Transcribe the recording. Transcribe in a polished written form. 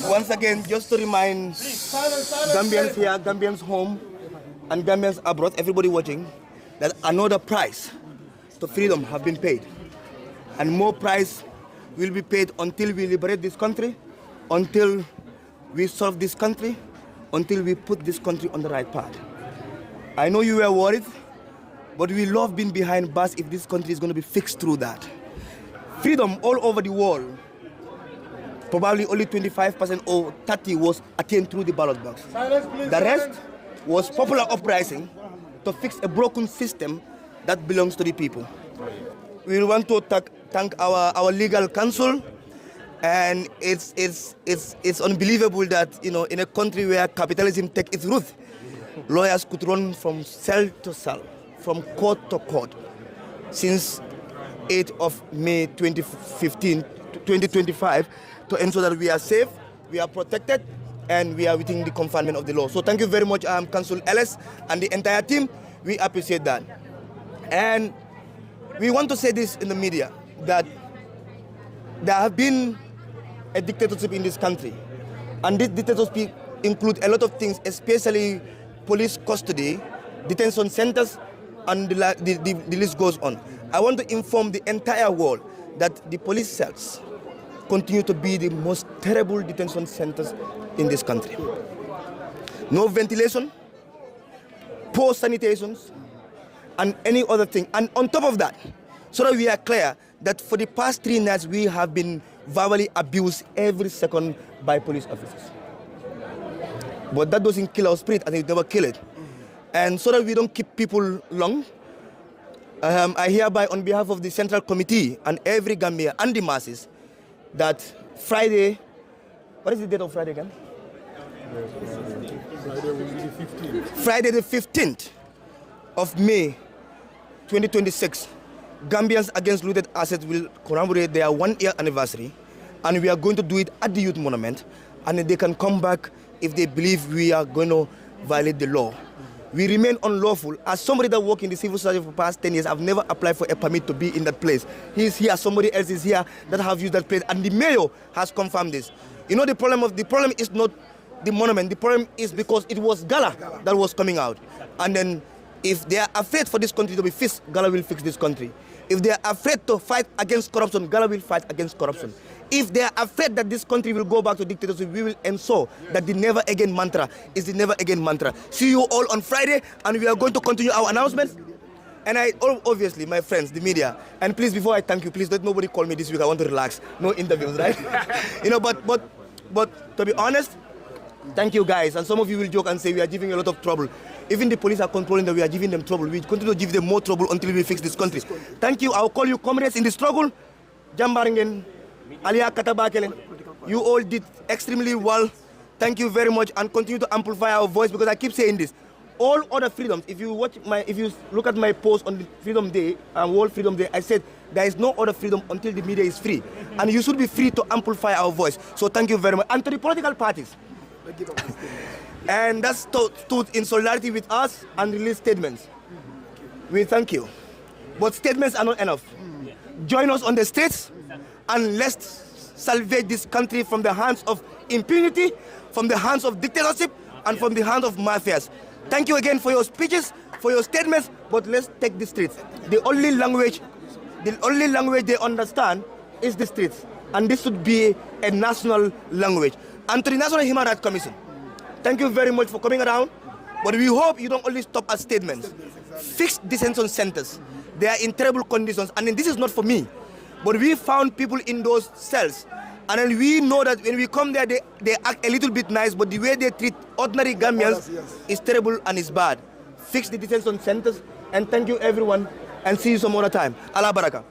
Once again, just to remind Gambians here, Gambians home, and Gambians abroad, everybody watching, that another price to freedom have been paid. And more price will be paid until we liberate this country, until we solve this country, until we put this country on the right path. I know you were worried, but we love being behind bars if this country is going to be fixed through that. Freedom all over the world, probably only 25% or 30% was attained through the ballot box. The rest was popular uprising to fix a broken system that belongs to the people. We want to thank our legal counsel, and it's unbelievable that, you know, in a country where capitalism takes its root, lawyers could run from cell to cell, from court to court, since 8th of May 2025, to ensure that we are safe, we are protected, and we are within the confinement of the law. So thank you very much, Council Ellis and the entire team. We appreciate that. And we want to say this in the media, that there have been a dictatorship in this country. And this dictatorship includes a lot of things, especially police custody, detention centers, and the list goes on. I want to inform the entire world that the police cells continue to be the most terrible detention centers in this country. No ventilation, poor sanitations, and any other thing. And on top of that, so that we are clear, that for the past 3 nights we have been verbally abused every second by police officers. But that doesn't kill our spirit, and it never kill it. And so that we don't keep people long, I hereby, on behalf of the Central Committee and every Gambia and the masses, that Friday, what is the date of Friday again? Friday will be the 15th. Friday the 15th of May 2026, Gambians Against Looted Assets will commemorate their 1-year anniversary, and we are going to do it at the Youth Monument, and they can come back if they believe we are going to violate the law. We remain unlawful. As somebody that worked in the civil society for the past 10 years, I've never applied for a permit to be in that place. He's here, somebody else is here that have used that place, and the mayor has confirmed this. You know, the problem is not the monument. The problem is because it was GALA that was coming out. And then if they are afraid for this country to be fixed, GALA will fix this country. If they are afraid to fight against corruption, GALA will fight against corruption. If they are afraid that this country will go back to dictatorship, we will ensure that the never again mantra is the never again mantra. See you all on Friday, and we are going to continue our announcements. And obviously, my friends, the media, and please, before I thank you, please don't nobody call me this week. I want to relax. No interviews, right? You know, but to be honest, thank you guys. And some of you will joke and say we are giving a lot of trouble. Even the police are controlling that we are giving them trouble. We continue to give them more trouble until we fix this country. Thank you. I'll call you comrades in the struggle. Jambaringen, Alia Katabakelen. You all did extremely well. Thank you very much, and continue to amplify our voice, because I keep saying this. All other freedoms, if you look at my post on the Freedom Day and World Freedom Day, I said there is no other freedom until the media is free. And you should be free to amplify our voice. So thank you very much. And to the political parties. And that's stood in solidarity with us and release statements. We thank you. But statements are not enough. Join us on the streets, and let's salvage this country from the hands of impunity, from the hands of dictatorship, and from the hands of mafias. Thank you again for your speeches, for your statements, but let's take the streets. The only language they understand is the streets. And this should be a national language. And to the National Human Rights Commission, thank you very much for coming around. But we hope you don't only stop at statements. Fix detention centers. They are in terrible conditions. And this is not for me. But we found people in those cells. And then we know that when we come there, they act a little bit nice, but the way they treat ordinary Gambians is terrible and is bad. Fix the detention centers. And thank you, everyone. And see you some other time. Allah Baraka.